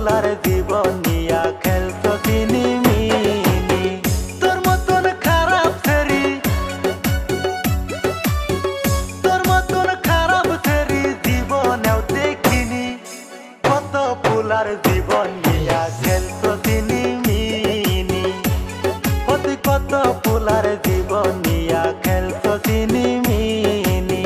পোলার জীবন নিয়া খেলছো চিনিমিনি। তোর মতন খারাপ ছেড়ি, তোর মতন খারাপ ছেড়ি জীবনেও দেখিনি। কত পোলার জীবন নিয়া খেলছো চিনিমিনি। কত পোলার জীবন নিয়া খেলছো চিনিমিনি।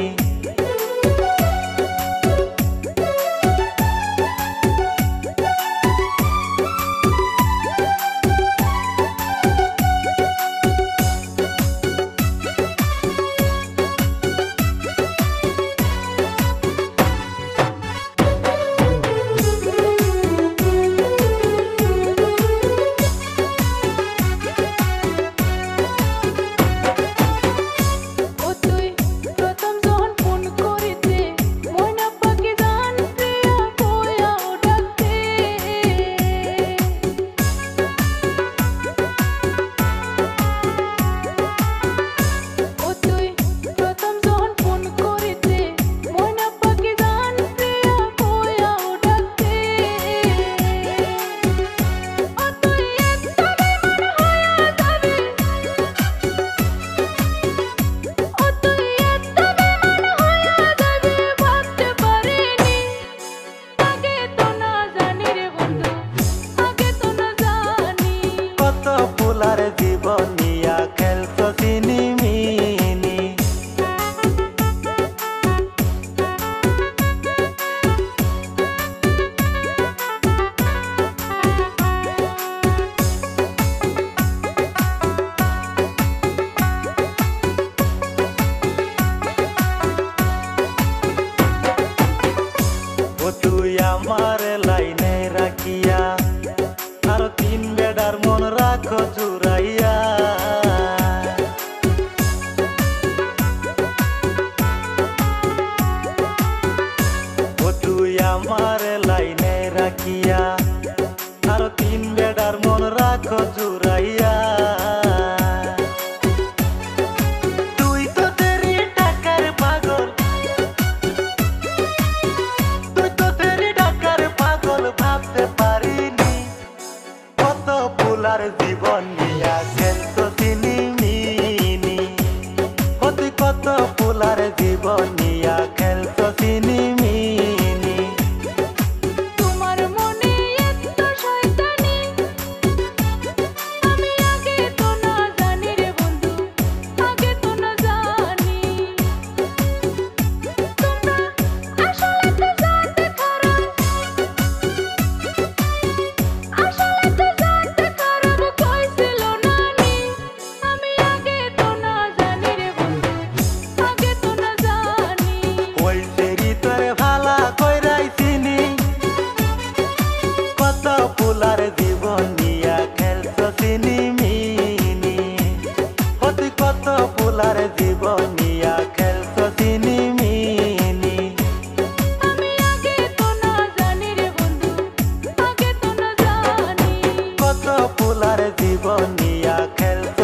পোলার জীবন নিয়া খেলছো চিনিমিনি। ও তুই আমার লাইনে রাখিয়া আর তিন বেড়ার মন রাখো জুড়াইয়া। ও তুই আমার লাইনে রাখিয়া আর তিন বেড়ার মন রাখো জুড়াইয়া। তুই তো তেরি টাকার পাগল, তুই তো তেরি টাকার পাগল ভাবতে পারিনি। কত পোলার জীবন নিয়া খেলছো চিনিমিনি। কত পোলার জীবন নিয়া খেলছো চিনিমিনি। তোমার মনে এত শয়তানি আমি আগে তো না জানি রে বন্ধু, আগে তো না জানি। তোমরা আসলে তো জানতে খারাপ, আসলে তো জানতে খারাপ কইছিল নানি। আমি আগে তো না জানি রে বন্ধু, আগে তো না জানি। ওই সেরি তোরে ভালা কইরাই চিনি। কত পোলার জীবন নিয়া খেলছো চিনিমিনি। কত পোলার জীবন নিয়া খেলছো চিনিমিনি। আমি আগে তো না জানি রে বন্ধু, আগে তো না জানি। কত পোলার জীবন নিয়া খেলছো